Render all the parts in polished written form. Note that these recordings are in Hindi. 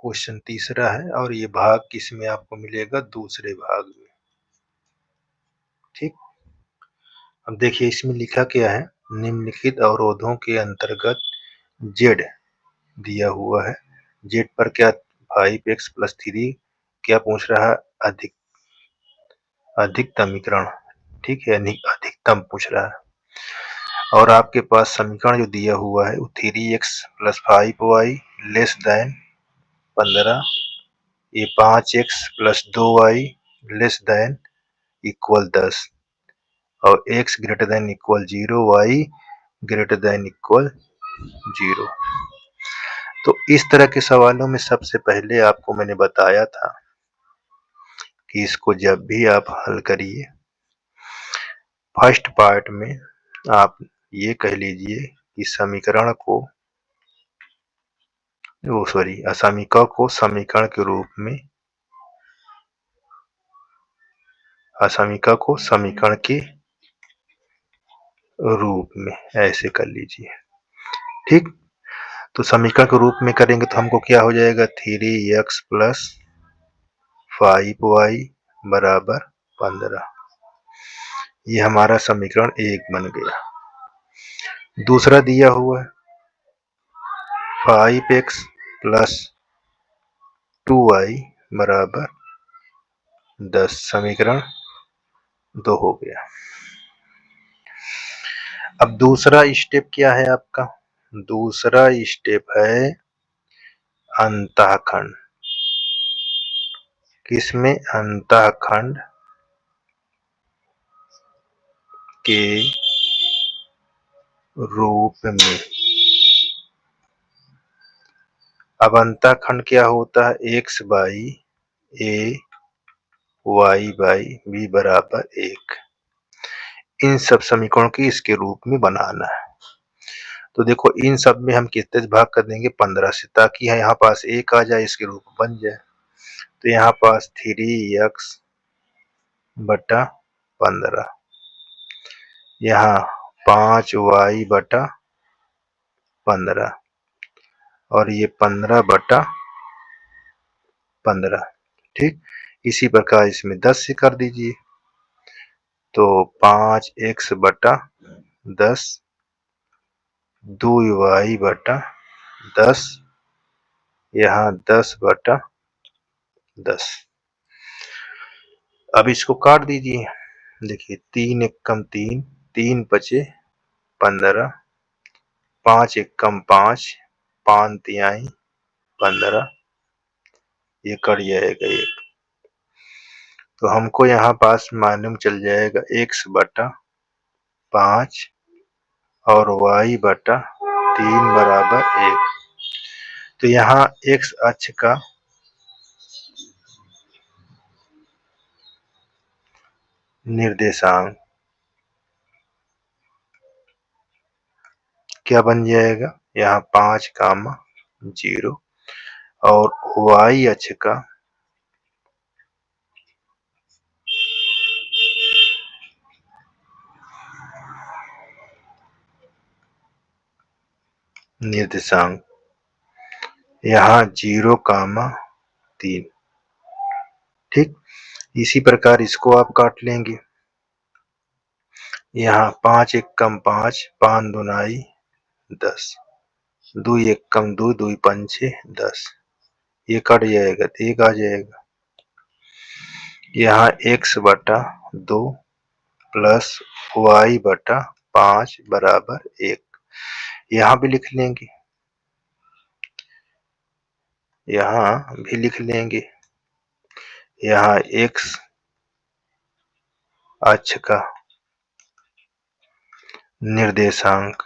क्वेश्चन तीसरा है और ये भाग किसमें आपको मिलेगा, दूसरे भाग में। ठीक, अब देखिए इसमें लिखा क्या है, निम्नलिखित अवरोधों के अंतर्गत जेड दिया हुआ है, जेड पर क्या 5x + 3 क्या पूछ रहा है, अधिकतमीकरण। ठीक है, अधिकतम पूछ रहा है। और आपके पास समीकरण जो दिया हुआ है वो 3x + 5y < 15, ये 5x + 2y <= 10 और x > 0 y > 0। तो इस तरह के सवालों में सबसे पहले आपको मैंने बताया था कि इसको जब भी आप हल करिए, फर्स्ट पार्ट में आप ये कह लीजिए कि समीकरण को असमीकरण को समीकरण के रूप में, असमीकरण को समीकरण के रूप में ऐसे कर लीजिए। ठीक, तो समीकरण के रूप में करेंगे तो हमको क्या हो जाएगा, 3x + 5y = 15। ये हमारा समीकरण 1 बन गया। दूसरा दिया हुआ है 5x + 2y = 10, समीकरण 2 हो गया। अब दूसरा स्टेप क्या है आपका, दूसरा स्टेप है अंतःखंड। किसमें, अंतःखंड के रूप में। अब अंतःखंड क्या होता है, x/a y/b = 1। इन सब समीकरणों की इसके रूप में बनाना है। तो देखो इन सब में हम कितने से भाग कर देंगे, 15 से, ताकि यहाँ पास 1 आ जाए, इसके रूप बन जाए। तो यहाँ पास 3x / 15, यहाँ 5y / 15 और ये 15/15। ठीक, इसी प्रकार इसमें 10 से कर दीजिए, तो 5x / 10 2y / 10, यहाँ 10/10। अब इसको काट दीजिए, देखिए 3 × 3, 3 × 5 = 15, 5 × 5, 5 × 3 = 15, ये कट जाएगा 1। तो हमको यहाँ पास मालूम चल जाएगा x / 5 और y / 3 = 1। तो यहाँ x अक्ष का निर्देशांक क्या बन जाएगा, यहाँ 5, 0 और y अक्ष का निर्देशांक यहाँ 0, 3। ठीक, इसी प्रकार इसको आप काट लेंगे, यहाँ 5 × 1 = 5, 5 × 2 = 10, 2 × 1 = 2, 2 × 5 = 10, ये कट जाएगा तो 1 आ जाएगा। यहाँ x / 2 + y / 5 = 1, यहाँ भी लिख लेंगे, यहाँ भी लिख लेंगे। यहाँ x अक्ष का निर्देशांक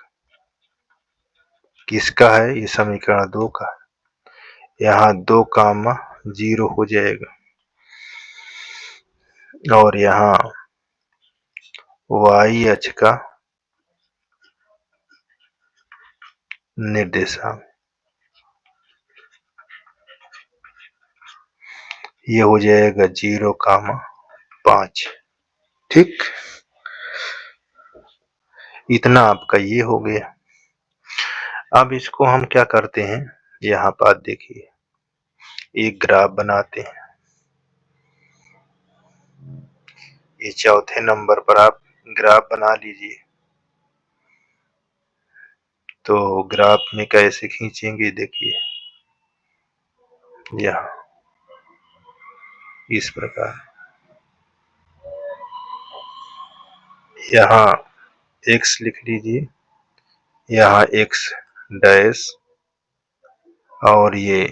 किसका है, ये समीकरण 2 का है, यहाँ 2, 0 हो जाएगा और यहाँ y अक्ष का निर्देशांक ये हो जाएगा 0, 5। ठीक, इतना आपका ये हो गया। अब इसको हम क्या करते हैं, यहाँ पर देखिए एक ग्राफ बनाते हैं। ये चौथे नंबर पर आप ग्राफ बना लीजिए। तो ग्राफ में कैसे खींचेंगे देखिए, यहाँ इस प्रकार, यहाँ x लिख लीजिए, यहाँ x डैश और ये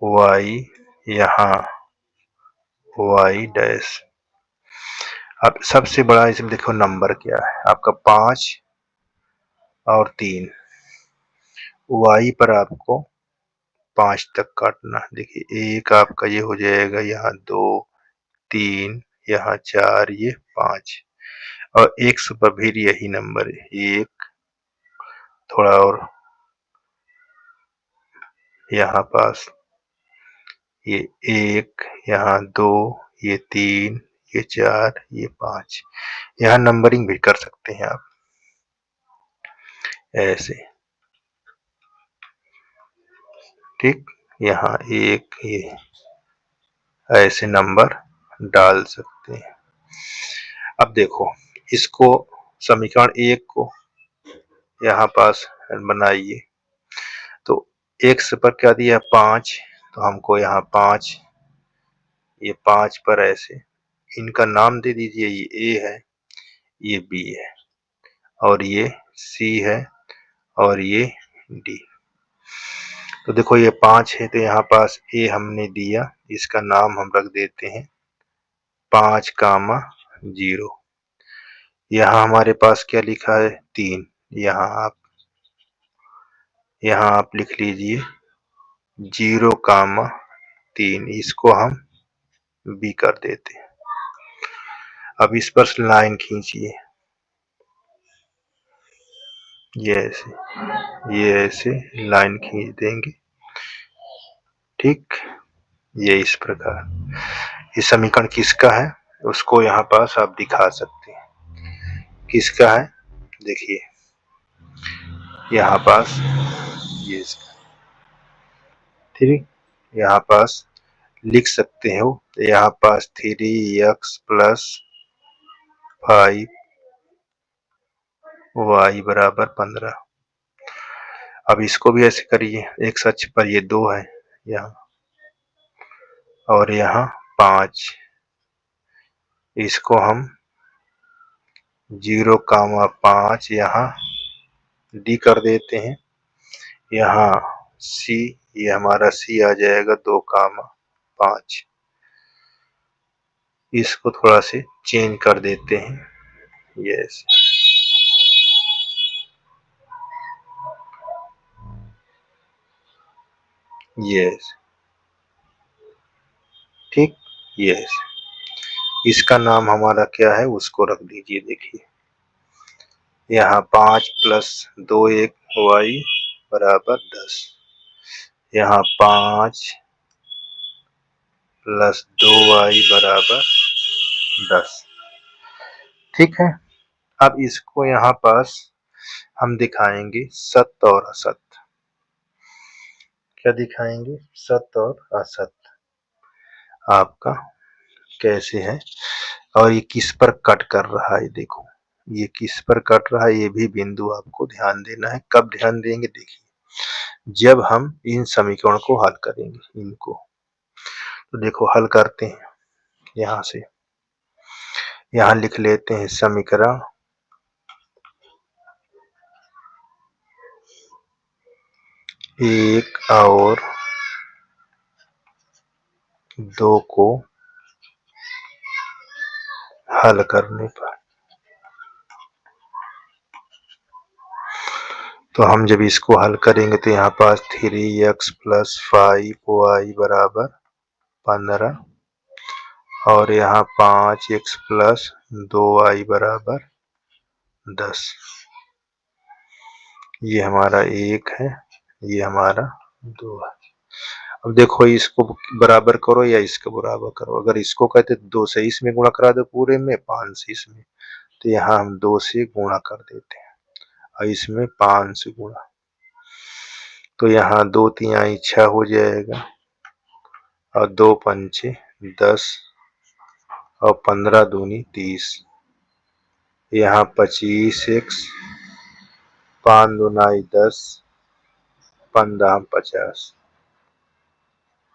y, यहाँ y डैश। अब सबसे बड़ा इसमें देखो नंबर क्या है आपका, 5 और 3। y पर आपको 5 तक काटना। देखिए एक आपका ये हो जाएगा, यहाँ 2, 3, यहाँ 4, ये 5 और x पर भी यही नंबर है, एक थोड़ा और यहाँ पास ये 1, यहाँ 2, ये 3, ये 4, ये 5। यहाँ नंबरिंग भी कर सकते हैं आप ऐसे, ठीक। यहाँ एक, ये ऐसे नंबर डाल सकते हैं। अब देखो इसको समीकरण 1 को यहाँ पास बनाइए। तो x पर क्या दिया, 5, तो हमको यहाँ 5, ये 5 पर ऐसे इनका नाम दे दीजिए, ये a है, ये b है और ये c है और ये d। तो देखो ये 5 है, तो यहाँ पास a हमने दिया, इसका नाम हम रख देते हैं 5, 0। यहाँ हमारे पास क्या लिखा है, 3। यहाँ आप लिख लीजिए 0, 3, इसको हम b कर देते हैं। अब इस पर लाइन खींचिए, ये ऐसे लाइन खींच देंगे, ठीक। ये इस प्रकार, ये समीकरण किसका है उसको यहाँ पास आप दिखा सकते हैं, किसका है। देखिए यहाँ पास ये, ठीक, यहाँ पास लिख सकते हो, यहाँ पास 3x + 5y = 15। अब इसको भी ऐसे करिए, x अक्ष पर ये 2 है यहाँ और यहाँ 5, इसको हम 0, 5 यहाँ d कर देते हैं। यहाँ c, ये हमारा c आ जाएगा 2, 5। इसको थोड़ा से चेंज कर देते हैं, यस, यस, ठीक, यस। इसका नाम हमारा क्या है उसको रख दीजिए। देखिए यहाँ 5 + 2y = 10, यहाँ 5 + 2y = 10, ठीक है। अब इसको यहाँ पास हम दिखाएंगे सत्य और असत्य। क्या दिखाएंगे, सत्य और असत्य आपका कैसे है और ये किस पर कट कर रहा है। देखो ये किस पर कट रहा है, ये भी बिंदु आपको ध्यान देना है। कब ध्यान देंगे, देखिए जब हम इन समीकरण को हल करेंगे इनको। तो देखो हल करते हैं, यहाँ से यहाँ लिख लेते हैं समीकरण 1 और 2 को हल करने पर, तो हम जब इसको हल करेंगे तो यहाँ पास 3x + 5y = 15 और यहाँ 5x + 2y = 10। ये हमारा 1 है, ये हमारा 2 है। अब देखो इसको बराबर करो या इसको बराबर करो। अगर इसको कहते 2 से इसमें गुणा करा दो पूरे में, 5 से इसमें, तो यहाँ हम 2 से गुणा कर देते हैं और इसमें 5 से गुणा, तो यहाँ 2 × 3 = 6 हो जाएगा और 2 पंचे 10 और 15 दूनी 30। यहाँ 25x 5 दूनाई 10 15 50।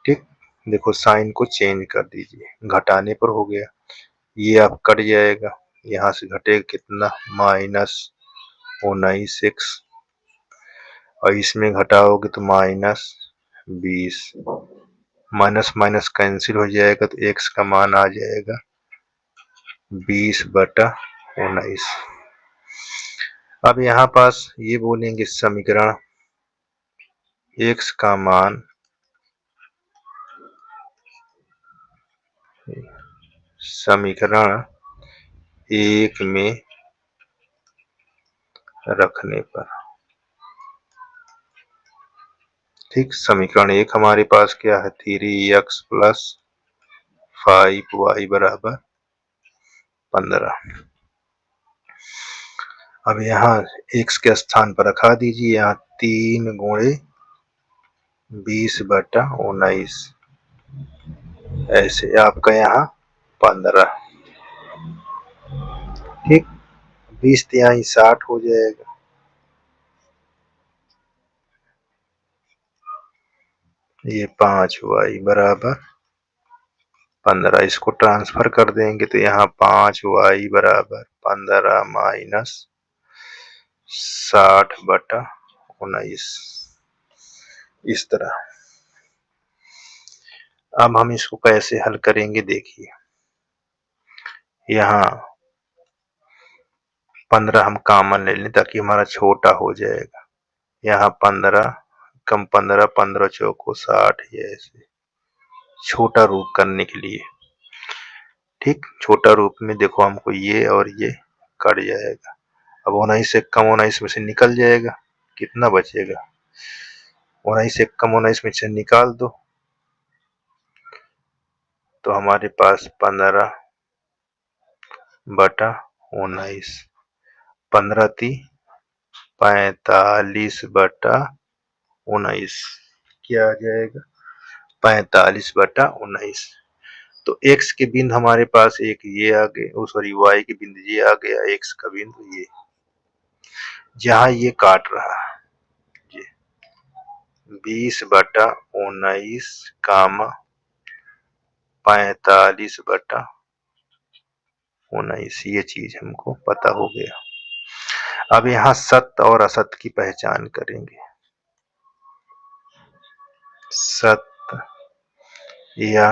ठीक, देखो साइन को चेंज कर दीजिए, घटाने पर हो गया, ये अब कट जाएगा, यहाँ से घटेगा कितना -19x और इसमें घटाओगे तो -20। माइनस माइनस कैंसिल हो जाएगा तो x का मान आ जाएगा 20/19। अब यहाँ पास ये बोलेंगे समीकरण x का मान समीकरण 1 में रखने पर। ठीक, समीकरण 1 हमारे पास क्या है 3x + 5y = 15। अब यहाँ x के स्थान पर रखा दीजिए, यहाँ 3 × 20/19 ऐसे आपका यहाँ 15। ठीक, 20 तिहाई 60 हो जाएगा। ये 5y = 15। इसको ट्रांसफर कर देंगे तो यहाँ 5y = 15 - 60/19 इस तरह। अब हम इसको कैसे हल करेंगे देखिए, यहाँ 15 हम कॉमन ले लें ताकि हमारा छोटा हो जाएगा। यहाँ 15 कम 15 15 चौको 60, ये ऐसे छोटा रूप करने के लिए। ठीक, छोटा रूप में देखो हमको ये और ये कट जाएगा। अब 19 से कम 19 में से निकल जाएगा, कितना बचेगा 19 से कम 19 में से निकाल दो तो हमारे पास 15/19 15 × 45/19 क्या आ जाएगा 45/19। तो x के बिंदु हमारे पास एक ये आ गए, सॉरी y के बिंदु ये आ गया, x का बिंदु ये जहां ये काट रहा है, ये 20/19 कामा 45/19, ये चीज हमको पता हो गया। अब यहाँ सत्य और असत्य की पहचान करेंगे। सत्य या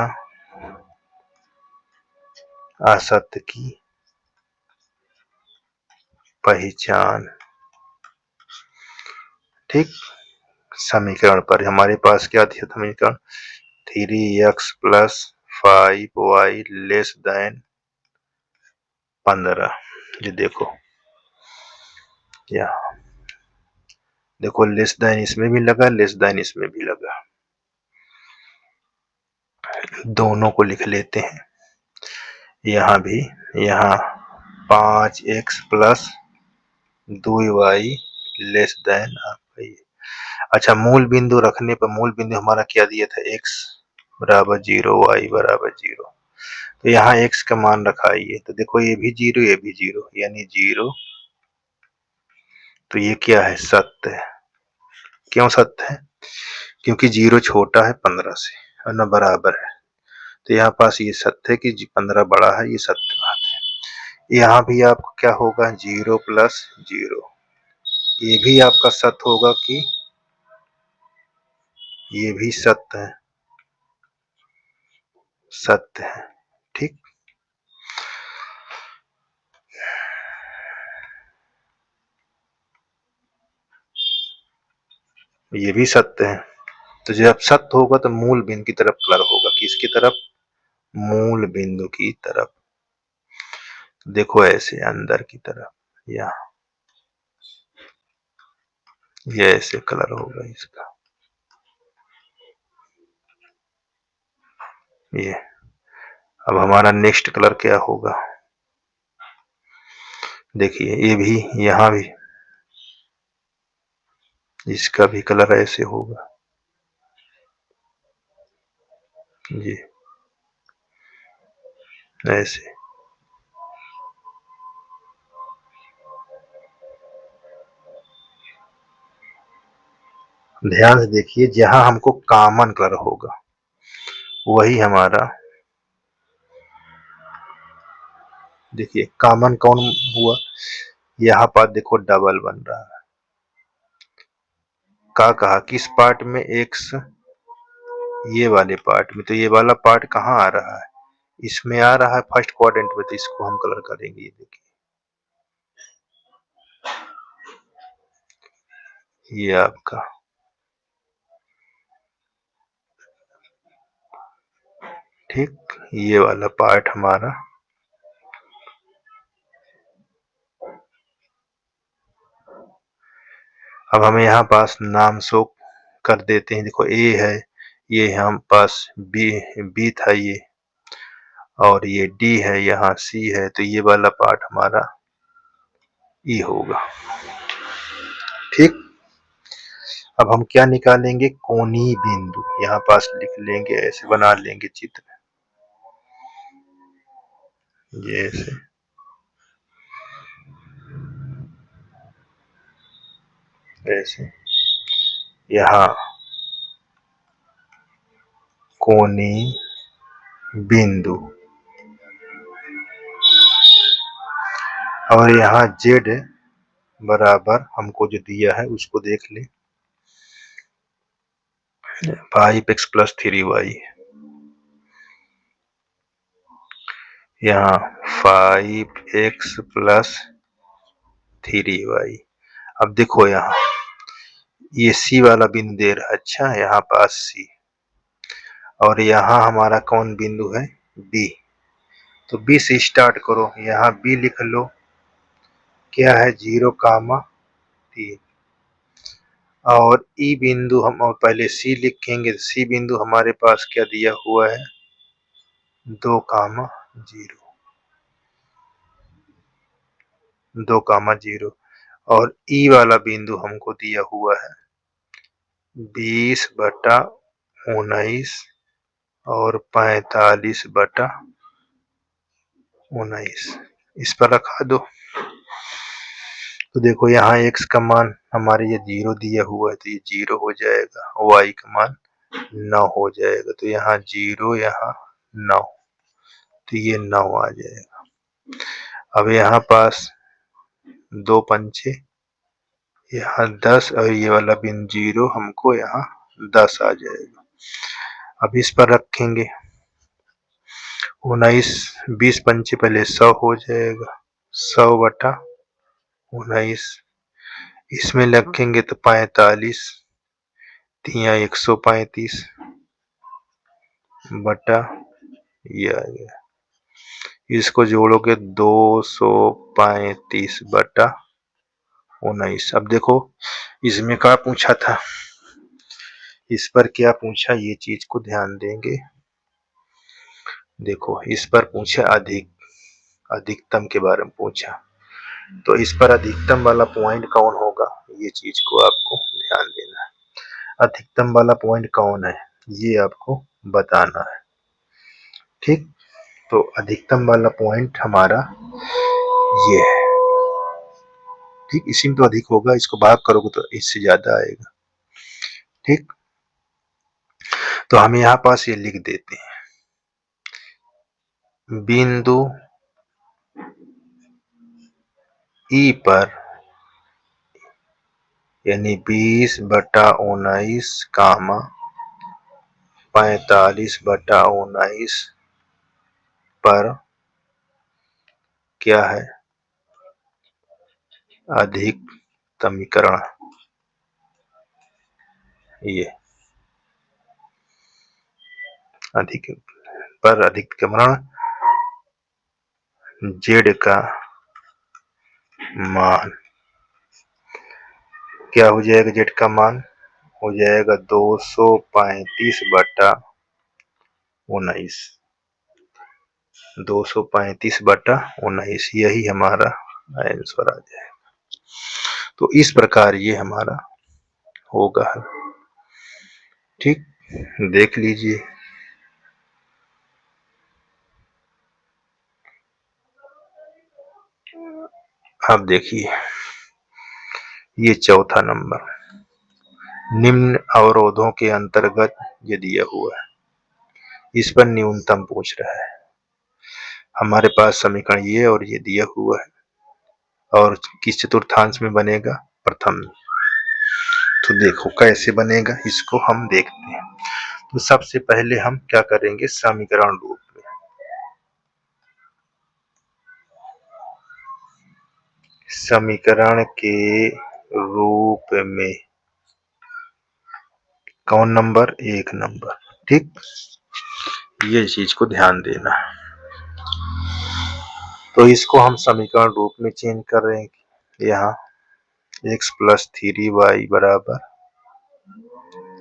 असत्य की पहचान। ठीक, समीकरण पर हमारे पास क्या थी समीकरण 3x + 5y < 15। ये देखो, यहाँ देखो लेस देन इसमें भी लगा, लेस देन इसमें भी लगा, दोनों को लिख लेते हैं। यहाँ भी, यहाँ 5x + 2y आपका ये। अच्छा, मूल बिंदु रखने पर मूल बिंदु हमारा क्या दिया था x = 0 y = 0। तो यहाँ x का मान रखा है, ये तो देखो ये भी 0 ये भी 0 यानी 0। तो ये क्या है सत्य है। क्यों सत्य है, क्योंकि 0 छोटा है 15 से और न बराबर है, तो यहाँ पास ये सत्य है कि 15 बड़ा है, ये सत्य बात है। यहाँ भी आपको क्या होगा 0 + 0, ये भी आपका सत्य होगा कि ये भी सत्य है, सत्य है। ठीक, ये भी सत्य है। तो जब सत्य होगा तो मूल बिंदु की तरफ कलर होगा, किसकी तरफ मूल बिंदु की तरफ, देखो ऐसे अंदर की तरफ, यहाँ ये ऐसे कलर होगा इसका, ये। अब हमारा नेक्स्ट कलर क्या होगा देखिए, ये भी यहाँ भी इसका भी कलर ऐसे होगा, जी ऐसे। ध्यान से देखिए, जहां हमको कॉमन कलर होगा वही हमारा, देखिए कॉमन कौन हुआ, यहाँ पर देखो डबल बन रहा है। का कहा किस पार्ट में, एक्स ये वाले पार्ट में, तो ये वाला पार्ट कहाँ आ रहा है, इसमें आ रहा है फर्स्ट क्वाड्रेंट में, तो इसको हम कलर करेंगे। ये देखिए, ये आपका ठीक, ये वाला पार्ट हमारा, अब हमें यहाँ पास नाम शो कर देते हैं। देखो ए है, ये हम पास बी था ये, और ये डी है, यहाँ सी है, तो ये वाला पार्ट हमारा ई होगा। ठीक, अब हम क्या निकालेंगे, कोणीय बिंदु, यहाँ पास लिख लेंगे, ऐसे बना लेंगे चित्र, ये ऐसे, ऐसे यहाँ कोणीय बिंदु, और यहाँ जेड बराबर हमको जो दिया है उसको देख ले, 5x + 3y, यहाँ 5x + 3y। अब देखो यहाँ ये सी वाला बिंदु दे रहा है, अच्छा यहाँ पास सी, और यहाँ हमारा कौन बिंदु है, बी, तो बी से स्टार्ट करो, यहाँ बी लिख लो, क्या है 0,3, और ई बिंदु हम और पहले सी लिखेंगे, सी बिंदु हमारे पास क्या दिया हुआ है, 2,0, और ई वाला बिंदु हमको दिया हुआ है 20/19 और 45/19, इस पर रखा दो। तो देखो यहाँ x का मान हमारे ये 0 दिया हुआ है, तो ये 0 हो जाएगा, y का मान 9 हो जाएगा, तो यहाँ 0, यहाँ 9, तो ये 9 आ जाएगा। अब यहाँ पास 2 पंचे, यहाँ 10, और ये वाला बिन 0 हमको यहाँ 10 आ जाएगा। अब इस पर रखेंगे 19, 20 पंचे पहले 100 हो जाएगा, 100/19, इसमें रखेंगे तो 45, 135 बटा ये आ गया, इसको जोड़ोगे 235/19। अब देखो इसमें क्या पूछा था, इस पर क्या पूछा, ये चीज को ध्यान देंगे। देखो इस पर पूछा अधिकतम के बारे में पूछा, तो इस पर अधिकतम वाला पॉइंट कौन होगा, ये चीज को आपको ध्यान देना है। अधिकतम वाला पॉइंट कौन है, ये आपको बताना है। ठीक, तो अधिकतम वाला पॉइंट हमारा ये है। ठीक, इसी में तो अधिक होगा, इसको भाग करोगे तो इससे ज्यादा आएगा। ठीक, तो हम यहाँ पास ये लिख देते हैं, बिंदु ई पर, यानी 20/19, 45/19 पर क्या है, अधिकतमीकरण, ये अधिकतमीकरण जेड का मान क्या हो जाएगा, जेड का मान हो जाएगा 235/19, 235/19, यही हमारा आंसर आ जाएगा। तो इस प्रकार ये हमारा होगा। ठीक, देख लीजिए। अब देखिए ये चौथा नंबर, निम्न अवरोधों के अंतर्गत ये दिया हुआ है, इस पर न्यूनतम पूछ रहा है। हमारे पास समीकरण ये और ये दिया हुआ है, और किस चतुर्थांश में बनेगा? प्रथम में। तो देखो कैसे बनेगा, इसको हम देखते हैं। तो सबसे पहले हम क्या करेंगे, समीकरण रूप में। समीकरण के रूप में कौन नंबर? एक नंबर। ठीक, ये चीज को ध्यान देना। तो इसको हम समीकरण रूप में चेंज कर रहे हैं। यहाँ x + 3y =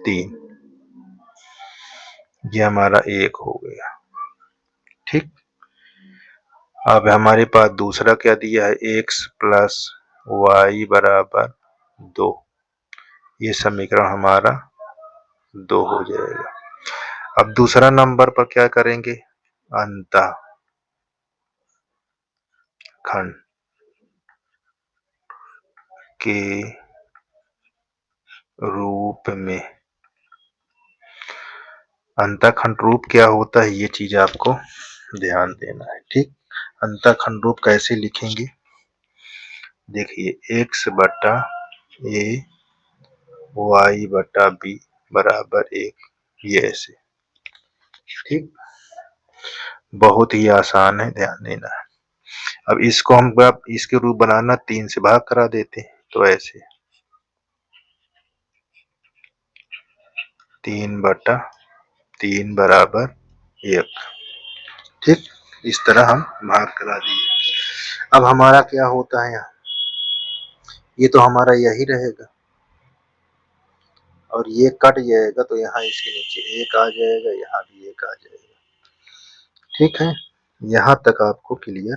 3, ये हमारा 1 हो गया। ठीक, अब हमारे पास दूसरा क्या दिया है, x + y = 2, ये समीकरण हमारा 2 हो जाएगा। अब दूसरा नंबर पर क्या करेंगे, अंतःखंड के रूप में। अंतःखंड रूप क्या होता है, ये चीज आपको ध्यान देना है। ठीक, अंतःखंड रूप कैसे लिखेंगे, देखिए x / a y / b = 1, ये ऐसे। ठीक, बहुत ही आसान है, ध्यान देना है। अब इसको हम इसके रूप बनाना 3 से भाग करा देते हैं, तो ऐसे 3/3 = 1। ठीक, इस तरह हम भाग करा दिए। अब हमारा क्या होता है, यहाँ ये तो हमारा यही रहेगा, और ये कट जाएगा, तो यहाँ इसके नीचे 1 आ जाएगा, यहाँ भी 1 आ जाएगा। ठीक है, यहाँ तक आपको क्लियर?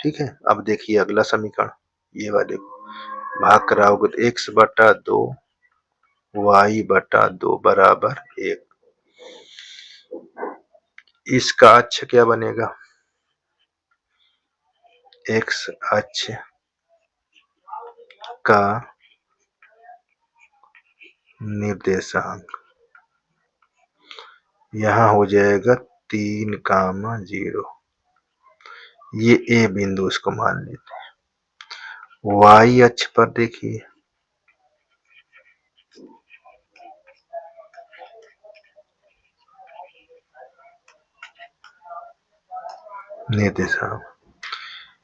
ठीक है, अब देखिए अगला समीकरण, ये वाले भाग कराओगे तो x / 2 y / 2 = 1। इसका अक्ष क्या बनेगा, x अक्ष का निर्देशांक यहाँ हो जाएगा 3, 0। ये A बिंदु इसको मान लेते हैं। y अक्ष पर देखिए निर्देशांक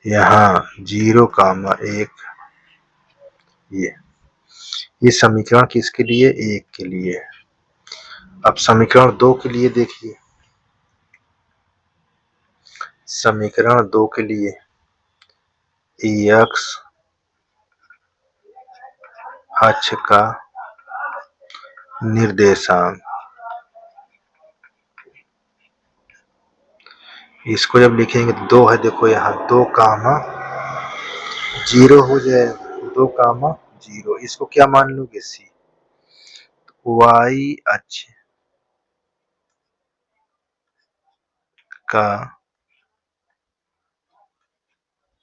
यहाँ 0, 1। ये समीकरण किसके लिए, 1 के लिए। अब समीकरण 2 के लिए देखिए, समीकरण 2 के लिए x अक्ष का निर्देशांक, इसको जब लिखेंगे तो 2 है, देखो यहाँ 2, 0 हो जाएगा, 2, 0। इसको क्या मान लोगे, c। y अक्ष का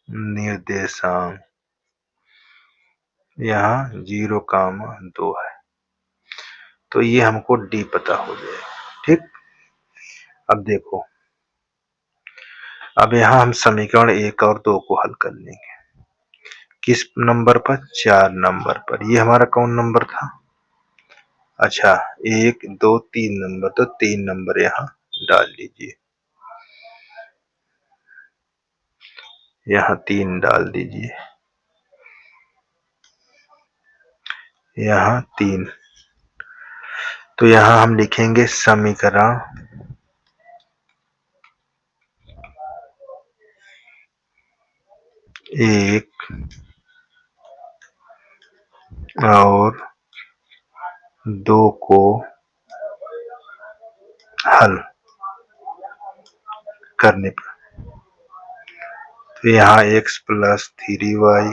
निर्देशांक यहाँ 0, 2 है, तो ये हमको d पता हो जाएगा। ठीक, अब देखो, अब यहाँ हम समीकरण 1 और 2 को हल कर लेंगे। किस नंबर पर, 4 नंबर पर। ये हमारा कौन नंबर था, अच्छा 1, 2, 3 नंबर, तो 3 नंबर यहाँ डाल लीजिए, यहाँ 3 डाल दीजिए, यहाँ 3। तो यहाँ हम लिखेंगे समीकरण 1 और 2 को हल करने पर, तो यहाँ x + 3y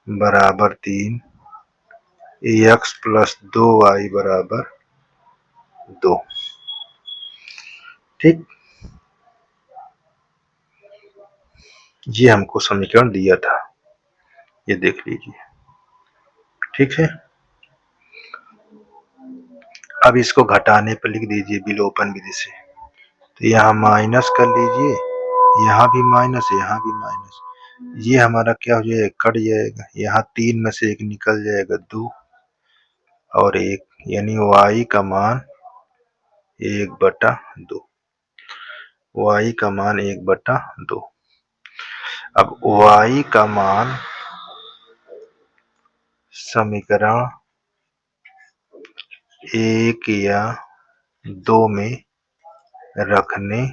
= 3, x + 2y = 2। ठीक, ये हमको समीकरण दिया था, ये देख लीजिए। ठीक है, अब इसको घटाने पर लिख दीजिए विलोपन विधि से। तो यहाँ माइनस कर लीजिए, यहाँ भी माइनस, यहाँ भी माइनस, ये हमारा क्या हो जाएगा, कट जाएगा। यहाँ 3 में से 1 निकल जाएगा, 2 और 1, यानी y का मान 1/2, y का मान 1/2। अब y का मान समीकरण 1 या 2 में रखने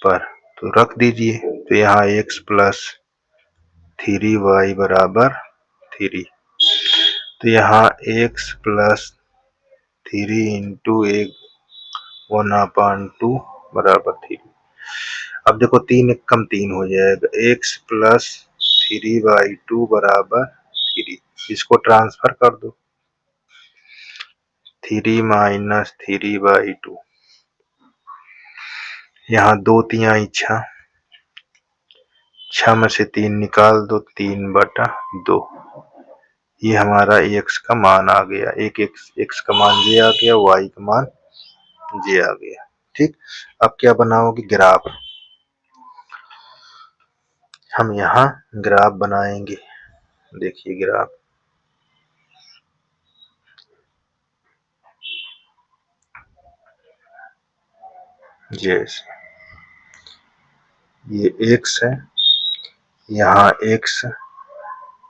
पर, तो रख दीजिए। तो यहाँ x प्लस 3y बराबर 3, तो यहाँ x प्लस 3 इंटू 1/2 बराबर 3। अब देखो 3 कम 3 हो जाएगा, x प्लस 3/2 बराबर 3। इसको ट्रांसफर कर दो, 3 माइनस 3/2, यहाँ 2 तिहाई 6, 6 में से 3 निकाल दो, 3/2। ये हमारा x का मान आ गया, एक x का मान ये आ गया, y का मान ये आ गया। ठीक, अब क्या बनाओगे, ग्राफ। हम यहाँ ग्राफ बनाएंगे, देखिए ग्राफ। जैसे ये x है, यहाँ x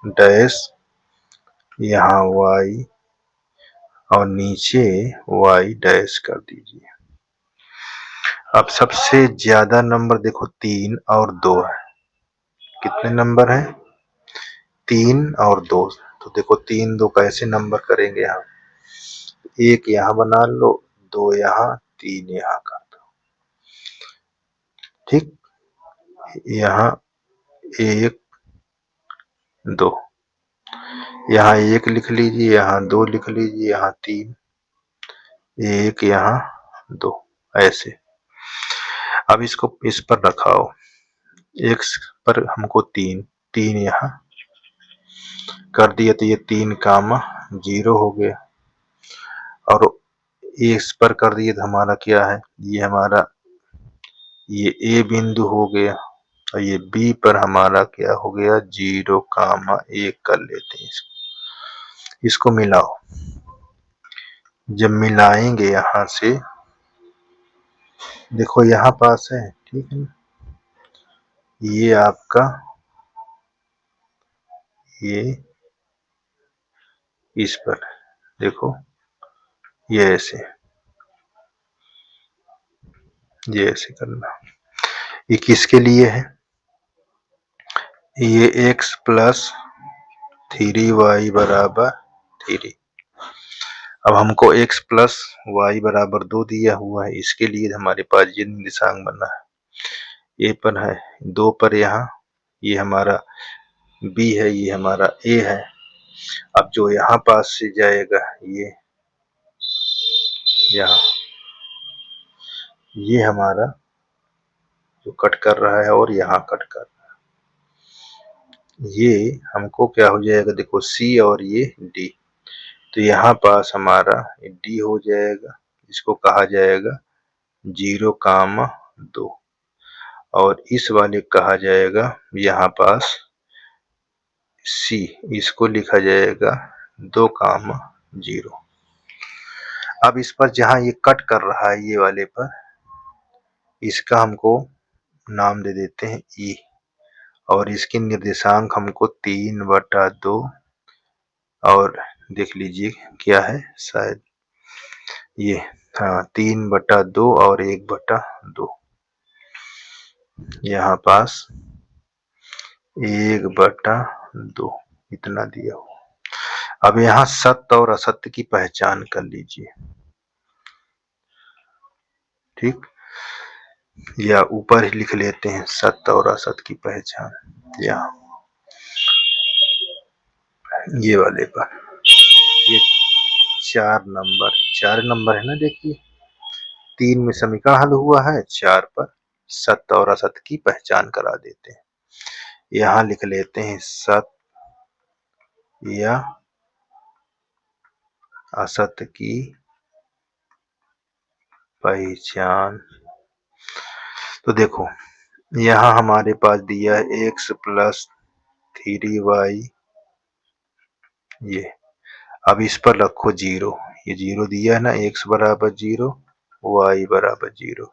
डैश, यहाँ y और नीचे y डैश कर दीजिए। अब सबसे ज्यादा नंबर देखो 3 और 2 है। कितने नंबर है, 3 और 2। तो देखो 3 2 कैसे नंबर करेंगे, यहाँ 1 यहाँ बना लो, 2 यहाँ, 3 यहाँ कर दो। ठीक, यहाँ 1 2, यहाँ 1 लिख लीजिए, यहाँ 2 लिख लीजिए, यहाँ 3, 1 यहाँ 2, ऐसे। अब इसको इस पर रखाओ, x पर हमको 3 3 यहाँ कर दिया, तो ये 3 कामा 0 हो गया। और इस पर कर दिए तो हमारा क्या है, ये हमारा ये A बिंदु हो गया, और ये B पर हमारा क्या हो गया, 0,1 कर लेते हैं। इसको मिलाओ, जब मिलाएंगे यहाँ से, देखो यहाँ पास है, ठीक है, ये आपका ये इस पर, देखो ये ऐसे, ये ऐसे करना। ये किसके लिए है, ये x प्लस 3y बराबर 3। अब हमको x प्लस y बराबर 2 दिया हुआ है, इसके लिए हमारे पास ये निर्देशांक बना है। a पर है 2 पर, यहाँ ये हमारा b है, ये हमारा a है। अब जो यहाँ पास से जाएगा, ये यहाँ, ये हमारा जो कट कर रहा है और यहाँ कट कर रहा है, ये हमको क्या हो जाएगा, देखो c और ये d। तो यहाँ पास हमारा d हो जाएगा, इसको कहा जाएगा 0,2, और इस वाले कहा जाएगा यहाँ पास c, इसको लिखा जाएगा 2,0। अब इस पर जहाँ ये कट कर रहा है, ये वाले पर, इसका हमको नाम दे देते हैं e, और इसकी निर्देशांक हमको 3/2, और देख लीजिए क्या है, शायद ये, हाँ 3/2 और 1/2, यहाँ पास 1/2 इतना दिया हो। अब यहाँ सत्य और असत्य की पहचान कर लीजिए। ठीक, या ऊपर ही लिख लेते हैं सत्य और असत्य की पहचान, यहाँ ये वाले पर, ये 4 नंबर है ना, देखिए 3 में समीकरण हल हुआ है, 4 पर सत्य और असत्य की पहचान करा देते हैं। यहाँ लिख लेते हैं सत्य या असत्य की पहचान। तो देखो यहाँ हमारे पास दिया है x प्लस 3y, ये अब इस पर रखो 0, ये 0 दिया है ना, x बराबर 0 y बराबर 0,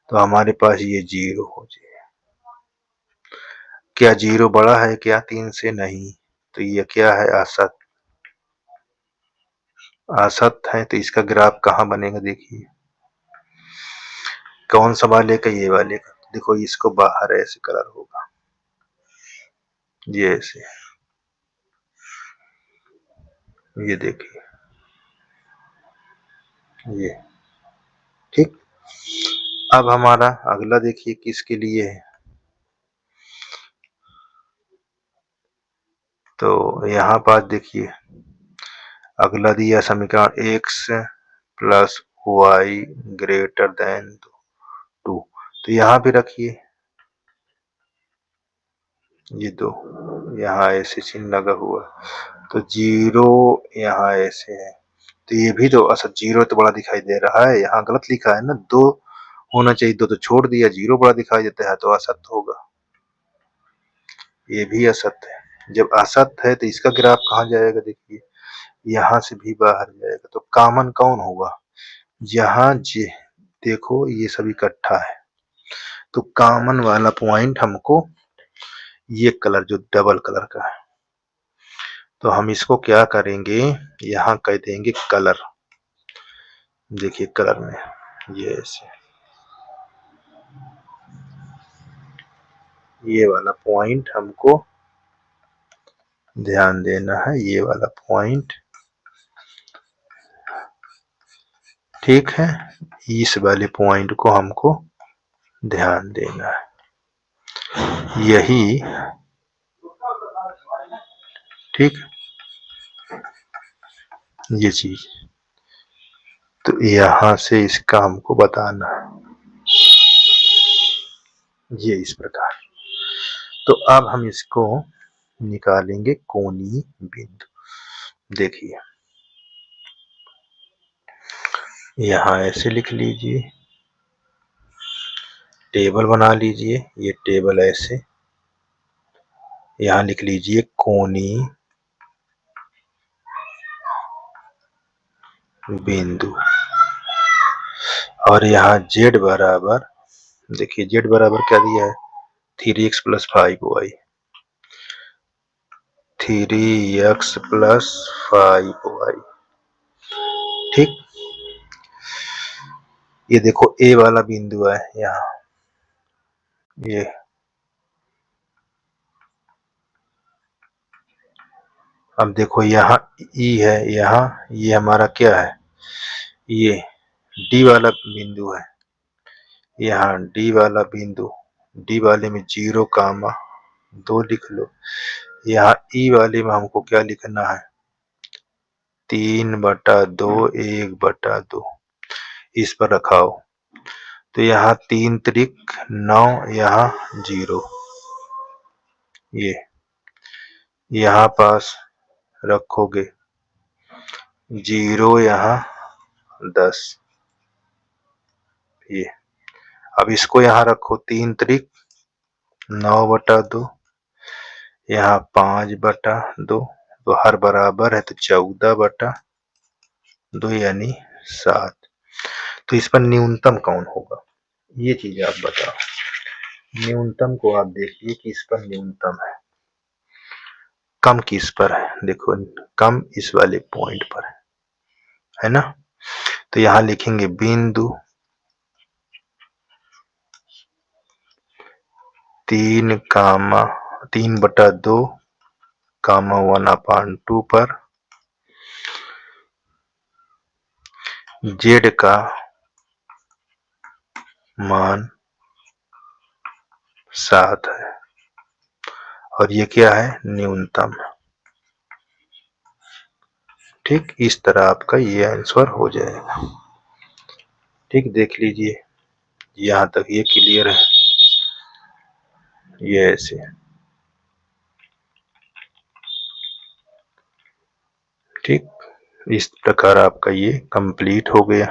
तो हमारे पास ये 0 हो जाए। क्या 0 बड़ा है क्या 3 से? नहीं, तो ये क्या है? असत। असत है तो इसका ग्राफ कहाँ बनेगा? देखिए कौन सा वाले का? ये वाले का। देखो इसको बाहर ऐसे कलर होगा, ये ऐसे, ये देखिए ये, ठीक। अब हमारा अगला देखिए किसके लिए है, तो यहाँ पास देखिए अगला दिया समीकरण x plus y greater than 2, तो यहाँ पे रखिए ये 2, यहाँ ऐसे चिन्ह लगा हुआ, तो 0 यहाँ ऐसे है, तो ये भी तो असत 0 तो बड़ा दिखाई दे रहा है, यहाँ गलत लिखा है ना, 2 होना चाहिए, 2 तो छोड़ दिया, 0 बड़ा दिखाई देता है तो असत होगा, ये भी असत है। जब असत है तो इसका ग्राफ कहाँ जाएगा? देखिए यहाँ से भी बाहर जाएगा, तो कॉमन कौन होगा? यहाँ जे देखो ये सब इकट्ठा है, तो कॉमन वाला पॉइंट हमको ये कलर जो डबल कलर का है, तो हम इसको क्या करेंगे, यहाँ कह देंगे कलर। देखिए कलर में ये ऐसे, ये वाला पॉइंट हमको ध्यान देना है, ये वाला पॉइंट, ठीक है, इस वाले पॉइंट को हमको ध्यान देना है, यही, ठीक, ये चीज, तो यहाँ से इसका हमको बताना है, ये इस प्रकार। तो अब हम इसको निकालेंगे कोणीय बिंदु। देखिए यहाँ ऐसे लिख लीजिए, टेबल बना लीजिए, ये टेबल ऐसे, यहाँ लिख लीजिए कोणीय बिंदु, और यहाँ z बराबर, देखिए z बराबर क्या दिया है? 3x plus 5y, 3x plus 5y, ठीक। ये देखो a वाला बिंदु है यहाँ, ये अब देखो यहाँ E है, यहाँ ये हमारा क्या है? ये D वाला बिंदु है, यहाँ D वाला बिंदु, D वाले में 0, 2 लिख लो, यहाँ E वाले में हमको क्या लिखना है? 3/2, 1/2, इस पर रखाओ, तो यहाँ 3 त्रिक 9, यहाँ 0, ये यहाँ पास रखोगे 0, यहाँ 10, ये अब इसको यहाँ रखो 3 त्रिक 9/2, यहाँ 5/2, तो हर बराबर है तो 14/2 यानी 7, तो इस पर न्यूनतम कौन होगा? ये चीज आप बताओ, न्यूनतम को आप देखिए कि इस पर न्यूनतम है, कम किस पर है? देखो कम इस वाले पॉइंट पर है ना, तो यहाँ लिखेंगे बिंदु 3/2, 1/2 पर z का मान 7 है, और ये क्या है? न्यूनतम, ठीक। इस तरह आपका ये आंसर हो जाएगा, ठीक, देख लीजिए यहां तक ये क्लियर है। ये ऐसे, ठीक। इस प्रकार आपका ये कंप्लीट हो गया।